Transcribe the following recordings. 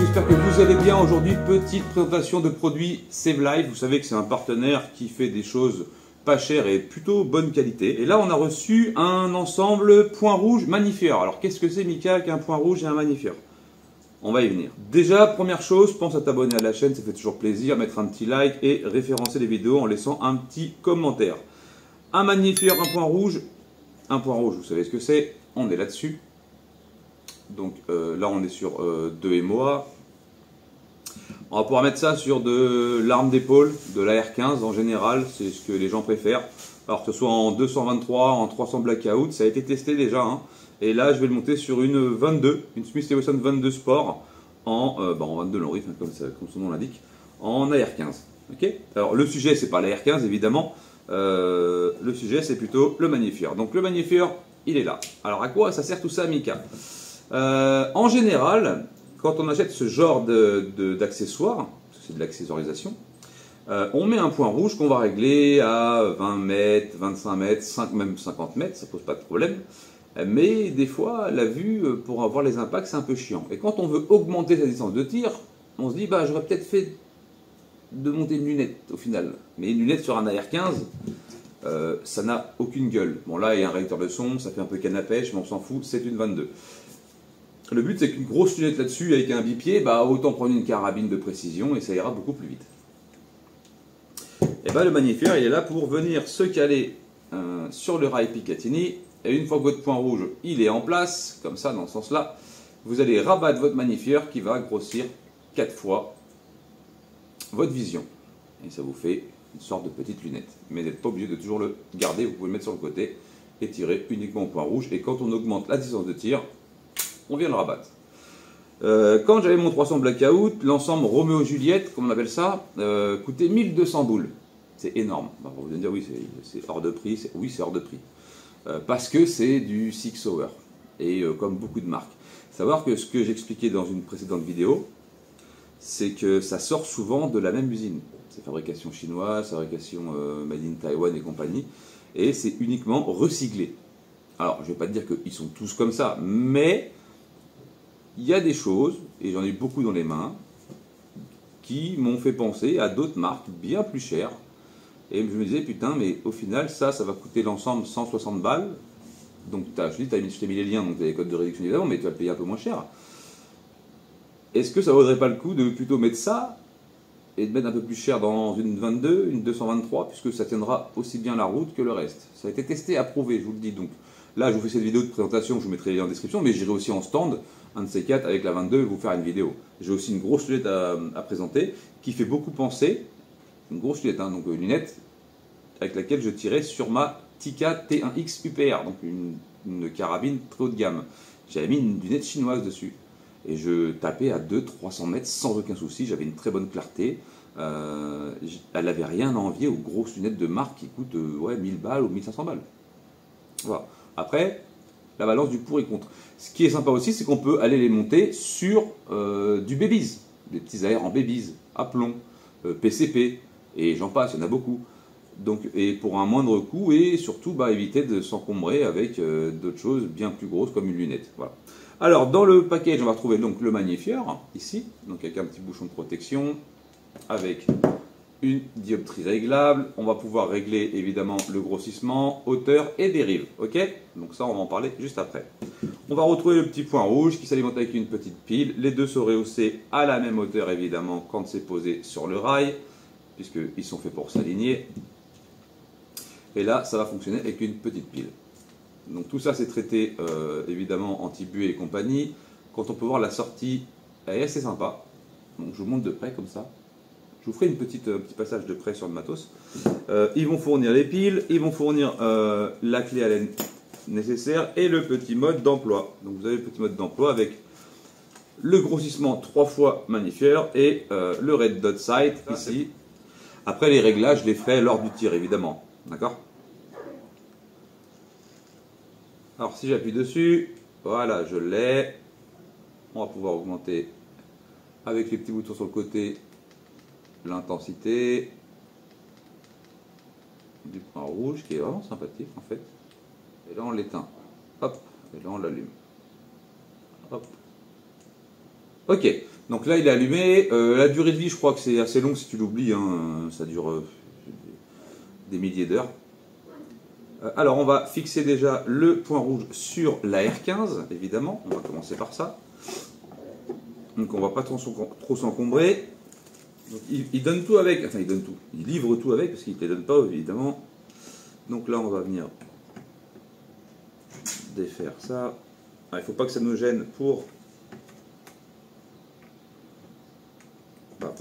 j'espère que vous allez bien. Aujourd'hui, petite présentation de produits Save Life. Vous savez que c'est un partenaire qui fait des choses pas chères et plutôt bonne qualité. Et là, on a reçu un ensemble point rouge magnifieur. Alors, qu'est-ce que c'est, Mika, qu'un point rouge et un magnifieur? On va y venir. Déjà, première chose, pense à t'abonner à la chaîne, ça fait toujours plaisir, mettre un petit like et référencer les vidéos en laissant un petit commentaire. Un magnifieur, un point rouge. Un point rouge, vous savez ce que c'est, on est là-dessus. Donc là, on est sur 2 MOA. On va pouvoir mettre ça sur de l'arme d'épaule, de la R15 en général, c'est ce que les gens préfèrent. Alors que ce soit en 223, en 300 Blackout, ça a été testé déjà. Hein. Et là, je vais le monter sur une 22, une Smith & Wesson 22 Sport, en 22 long rifle, comme son nom l'indique, en AR15. Okay, alors le sujet, c'est pas la R15 évidemment, le sujet c'est plutôt le magnifieur. Donc le magnifieur, il est là. Alors à quoi ça sert tout ça, Mika? En général, quand on achète ce genre d'accessoires, c'est de l'accessorisation, on met un point rouge qu'on va régler à 20 mètres, 25 mètres, même 50 mètres, ça pose pas de problème. Mais des fois, la vue, pour avoir les impacts, c'est un peu chiant. Et quand on veut augmenter sa distance de tir, on se dit, bah, j'aurais peut-être fait de monter une lunette au final. Mais une lunette sur un AR-15, ça n'a aucune gueule. Bon, là, il y a un réducteur de son, ça fait un peu canne à pêche, mais on s'en fout, c'est une 22. Le but, c'est qu'une grosse lunette là-dessus, avec un bipied, bah, autant prendre une carabine de précision et ça ira beaucoup plus vite. Et bah, le magnifieur, il est là pour venir se caler sur le rail Picatinny. Et une fois que votre point rouge il est en place, comme ça, dans ce sens-là, vous allez rabattre votre magnifieur qui va grossir 4 fois votre vision. Et ça vous fait une sorte de petite lunette. Mais vous n'êtes pas obligé de toujours le garder, vous pouvez le mettre sur le côté et tirer uniquement au point rouge. Et quand on augmente la distance de tir, on vient le rabattre. Quand j'avais mon 300 Blackout, l'ensemble Roméo-Juliette, comme on appelle ça, coûtait 1200 boules. C'est énorme. Bah, vous allez dire oui, c'est hors de prix. Oui, c'est hors de prix. Parce que c'est du Sig Sauer. Et comme beaucoup de marques. Savoir que ce que j'expliquais dans une précédente vidéo, c'est que ça sort souvent de la même usine. C'est fabrication chinoise, fabrication made in Taiwan et compagnie. Et c'est uniquement recyclé. Alors, je ne vais pas te dire qu'ils sont tous comme ça, mais il y a des choses, et j'en ai eu beaucoup dans les mains, qui m'ont fait penser à d'autres marques bien plus chères. Et je me disais, putain, mais au final, ça va coûter l'ensemble 160 balles. Donc, je t'ai mis les liens, donc tu as les codes de réduction évidemment, mais tu vas le payer un peu moins cher. Est-ce que ça vaudrait pas le coup de plutôt mettre ça et de mettre un peu plus cher dans une 22, une 223, puisque ça tiendra aussi bien la route que le reste. Ça a été testé, approuvé, je vous le dis. Donc là, je vous fais cette vidéo de présentation, je vous mettrai les liens en description, mais j'irai aussi en stand, un de ces quatre, avec la 22, vous faire une vidéo. J'ai aussi une grosse lunette à présenter, qui fait beaucoup penser, une grosse lunette, hein, donc une lunette avec laquelle je tirais sur ma Tikka T1X UPR, donc une carabine très haut de gamme. J'avais mis une lunette chinoise dessus. Et je tapais à 200-300 mètres sans aucun souci, j'avais une très bonne clarté. Elle n'avait rien à envier aux grosses lunettes de marque qui coûtent 1000 balles ou 1500 balles. Voilà. Après, la balance du pour et contre. Ce qui est sympa aussi, c'est qu'on peut aller les monter sur du babies, des petits AR en babies, à plomb, PCP, et j'en passe, il y en a beaucoup. Donc, et pour un moindre coût, et surtout éviter de s'encombrer avec d'autres choses bien plus grosses comme une lunette. Voilà. Alors, dans le package, on va retrouver donc le magnifieur, ici, donc avec un petit bouchon de protection, avec une dioptrie réglable. On va pouvoir régler évidemment le grossissement, hauteur et dérive. Ok? Donc ça, on va en parler juste après. On va retrouver le petit point rouge qui s'alimente avec une petite pile. Les deux sont rehaussés à la même hauteur évidemment quand c'est posé sur le rail, puisqu'ils sont faits pour s'aligner. Et là, ça va fonctionner avec une petite pile. Donc tout ça c'est traité évidemment anti-buée et compagnie. Quand on peut voir la sortie, elle est assez sympa. Donc je vous montre de près comme ça. Je vous ferai un petit passage de près sur le matos. Ils vont fournir les piles, ils vont fournir la clé Allen nécessaire et le petit mode d'emploi. Donc vous avez le petit mode d'emploi avec le grossissement 3 fois magnifieur et le red dot sight ici. Après les réglages, je les ferai lors du tir évidemment. D'accord ? Alors si j'appuie dessus, voilà, je l'ai. On va pouvoir augmenter avec les petits boutons sur le côté l'intensité du point rouge qui est vraiment sympathique en fait. Et là on l'éteint. Hop, et là on l'allume. Hop. Ok, Donc là, il est allumé. La durée de vie, je crois que c'est assez long si tu l'oublies. Hein. Ça dure des milliers d'heures. Alors, on va fixer déjà le point rouge sur la R15, évidemment. On va commencer par ça. Donc, on ne va pas trop s'encombrer. Il donne tout avec. Enfin, il donne tout. Il livre tout avec parce qu'il ne te les donne pas, évidemment. Donc là, on va venir défaire ça. Il ne faut pas que ça nous gêne pour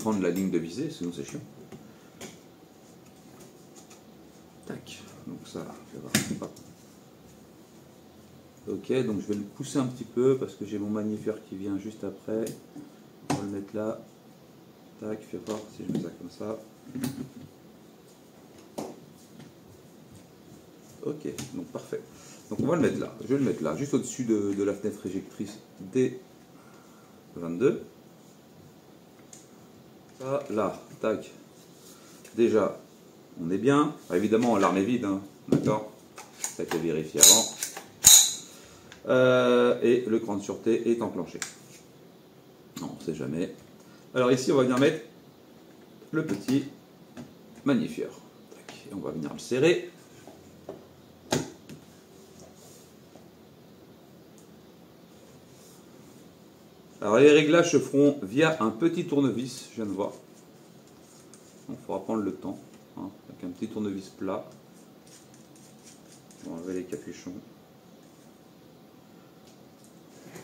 prendre la ligne de visée, sinon c'est chiant. Tac, donc ça, hop. Ok, donc je vais le pousser un petit peu parce que j'ai mon magnifieur qui vient juste après. On va le mettre là. Tac, fais voir si je mets ça comme ça. Ok, donc parfait. Donc on va le mettre là. Je vais le mettre là, juste au-dessus de la fenêtre éjectrice D22. Ça, là, tac. Déjà, on est bien. Alors, évidemment, l'arme est vide, hein. D'accord. Ça a été vérifié avant. Et le cran de sûreté est enclenché. Non, on ne sait jamais. Alors ici, on va venir mettre le petit magnifieur. Tac. Et on va venir le serrer. Alors les réglages se feront via un petit tournevis, je viens de voir. Il faudra prendre le temps, hein, avec un petit tournevis plat. On va enlever les capuchons.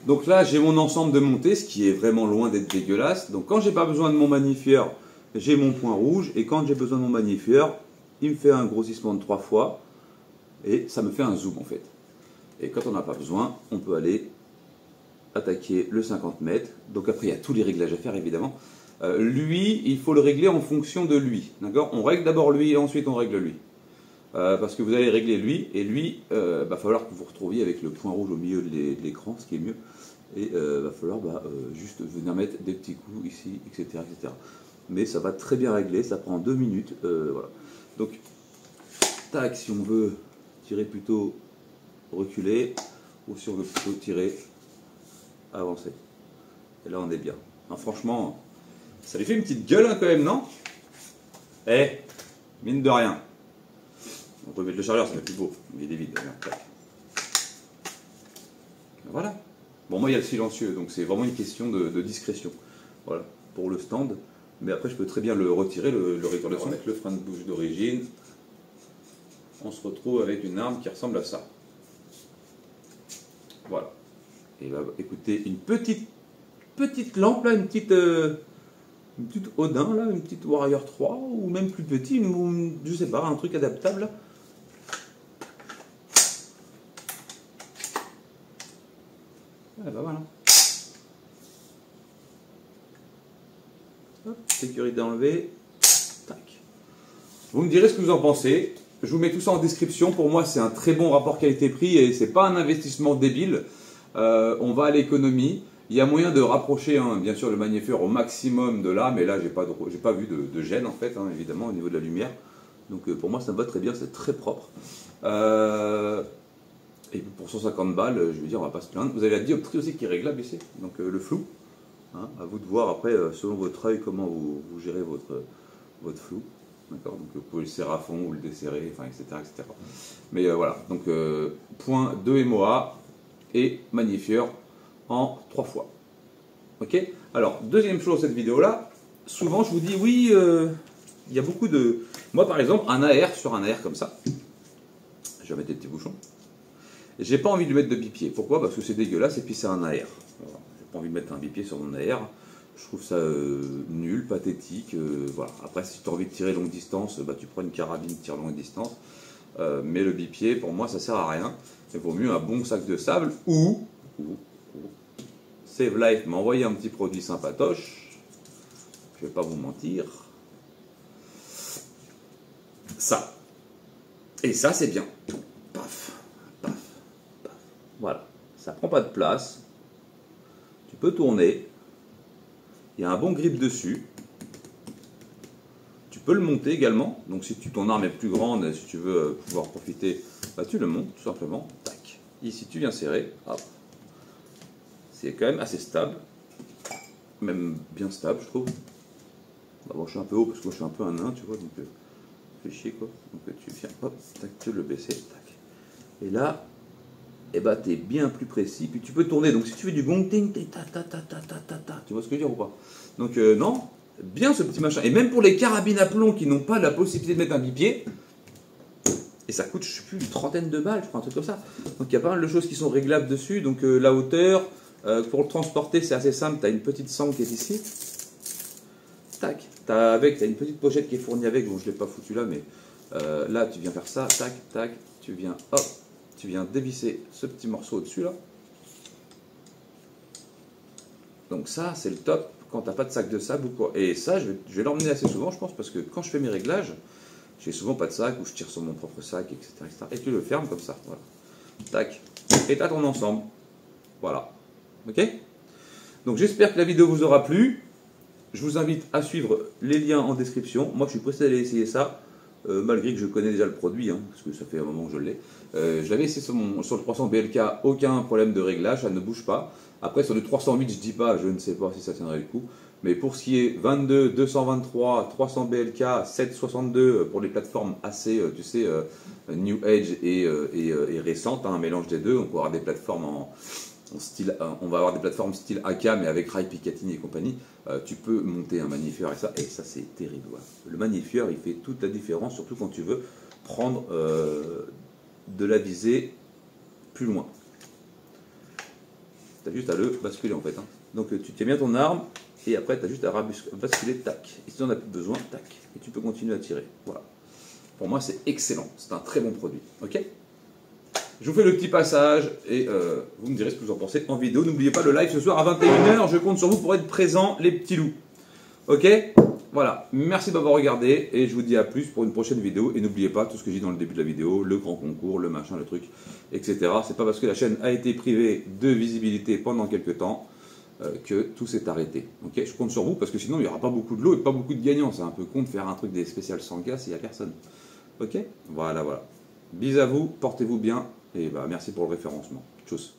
Donc là, j'ai mon ensemble de montée, ce qui est vraiment loin d'être dégueulasse. Donc quand j'ai pas besoin de mon magnifieur, j'ai mon point rouge. Et quand j'ai besoin de mon magnifieur, il me fait un grossissement de 3 fois. Et ça me fait un zoom en fait. Et quand on n'a pas besoin, on peut aller attaquer le 50 mètres. Donc après, il y a tous les réglages à faire évidemment. Lui, il faut le régler en fonction de lui. D'accord. On règle d'abord lui et ensuite on règle lui. Parce que vous allez régler lui, et lui, va falloir que vous retrouviez avec le point rouge au milieu de l'écran, ce qui est mieux. Et va falloir juste venir mettre des petits coups ici, etc., etc. Mais ça va très bien régler, ça prend 2 minutes. Voilà. Donc, tac, si on veut tirer plutôt reculer, ou si on veut plutôt tirer avancer. Et là, on est bien. Non, franchement, ça lui fait une petite gueule hein, quand même, non? Eh, mine de rien. On peut mettre le chargeur, ça va plus beau. Il est vide. Voilà. Bon, moi, il y a le silencieux, donc c'est vraiment une question de discrétion. Voilà, pour le stand. Mais après, je peux très bien le retirer, le réduire le son, mettre le frein de bouche d'origine. On se retrouve avec une arme qui ressemble à ça. Voilà. Et là, écoutez, une petite lampe, là, une petite Odin, là, une petite Warrior 3, ou même plus petit, je sais pas, un truc adaptable, là. Ah bah voilà. Hop, sécurité enlevée. Tac. Vous me direz ce que vous en pensez. Je vous mets tout ça en description. Pour moi, c'est un très bon rapport qualité-prix et c'est pas un investissement débile. On va à l'économie. Il y a moyen de rapprocher, hein, bien sûr, le magnifieur au maximum de là, mais là, j'ai pas vu de gêne en fait, hein, évidemment, au niveau de la lumière. Donc pour moi, ça me va très bien, c'est très propre. Et pour 150 balles, je veux dire, on va pas se plaindre. Vous avez la dioptrie aussi qui est réglable ici, donc le flou. Hein, à vous de voir après, selon votre œil, comment vous gérez votre flou. D'accord. Donc vous pouvez le serrer à fond ou le desserrer, enfin, etc., etc. Mais voilà, donc point 2 MOA et magnifieur en 3 fois. Ok. Alors, deuxième chose cette vidéo-là, souvent je vous dis oui, il y a beaucoup de... Moi par exemple, un AR sur un AR comme ça, je vais mettre des petits bouchons. J'ai pas envie de lui mettre de bipied. Pourquoi? Parce que c'est dégueulasse et puis c'est un AR. Voilà. J'ai pas envie de mettre un bipied sur mon AR. Je trouve ça nul, pathétique. Voilà. Après, si tu as envie de tirer longue distance, tu prends une carabine tire longue distance. Mais le bipied, pour moi, ça sert à rien. Il vaut mieux un bon sac de sable ou Save Life m'a envoyé un petit produit sympatoche. Je vais pas vous mentir. Ça. Et ça, c'est bien. Paf, paf, paf. Voilà. Ça prend pas de place. Tu peux tourner. Il y a un bon grip dessus. Tu peux le monter également. Donc si ton arme est plus grande, si tu veux pouvoir profiter, tu le montes tout simplement. Tac. Ici tu viens serrer. Hop. C'est quand même assez stable. même bien stable, je trouve. Bon, je suis un peu haut parce que moi je suis un peu un nain, tu vois, donc fait chier quoi. Donc tu viens, hop, tac, tu le baisser, tac. Et là, eh ben, t'es bien plus précis, puis tu peux tourner. Donc si tu fais du gong ting, t'es ta ta ta ta ta ta ta, tu vois ce que je veux dire ou pas? Donc non, bien ce petit machin. Et même pour les carabines à plomb qui n'ont pas la possibilité de mettre un bipied, et ça coûte, je sais plus, une trentaine de balles, je crois, un truc comme ça. Donc il y a pas mal de choses qui sont réglables dessus. Donc la hauteur, pour le transporter, c'est assez simple. Tu as une petite sangle qui est ici. Tac. Tu as une petite pochette qui est fournie avec. Bon, je ne l'ai pas foutu là, mais là, tu viens faire ça. Tac, tac. Tu viens, hop, tu viens dévisser ce petit morceau au-dessus là. Donc ça, c'est le top quand tu n'as pas de sac de sable ou quoi. Et ça, je vais l'emmener assez souvent, je pense, parce que quand je fais mes réglages, j'ai souvent pas de sac ou je tire sur mon propre sac, etc., etc. Et tu le fermes comme ça. Voilà. Tac. Et tu as ton ensemble. Voilà. Ok? Donc j'espère que la vidéo vous aura plu. Je vous invite à suivre les liens en description. Moi, je suis pressé d'aller essayer ça, malgré que je connais déjà le produit, hein, parce que ça fait un moment que je l'ai. Je l'avais essayé sur le 300 BLK, aucun problème de réglage, ça ne bouge pas. Après, sur le 308, je dis pas, je ne sais pas si ça tiendrait le coup. Mais pour ce qui est 22, 223, 300 BLK, 762 pour les plateformes assez, tu sais, New Age et récentes, hein, un mélange des deux. On peut avoir des plateformes on va avoir des plateformes style AK, mais avec Rai Picatinny et compagnie. Tu peux monter un magnifieur et ça c'est terrible. Voilà. Le magnifieur, il fait toute la différence, surtout quand tu veux prendre de la visée plus loin. Tu as juste à le basculer en fait. Hein. Donc tu tiens bien ton arme et après tu as juste à basculer, tac. Et si tu n'en as plus besoin, tac. Et tu peux continuer à tirer. Voilà. Pour moi, c'est excellent. C'est un très bon produit. Ok ? Je vous fais le petit passage et vous me direz ce que vous en pensez en vidéo. N'oubliez pas le live ce soir à 21 h. Je compte sur vous pour être présents, les petits loups. Ok? Voilà. Merci de m'avoir regardé et je vous dis à plus pour une prochaine vidéo. Et n'oubliez pas tout ce que j'ai dit dans le début de la vidéo, le grand concours, le machin, le truc, etc. C'est pas parce que la chaîne a été privée de visibilité pendant quelques temps que tout s'est arrêté. Ok? Je compte sur vous parce que sinon il n'y aura pas beaucoup de lots et pas beaucoup de gagnants. C'est un peu con de faire un truc des spéciales sans gaz s'il n'y a personne. Ok? Voilà, voilà. Bis à vous, portez-vous bien. Et bah, merci pour le référencement. Tchuss.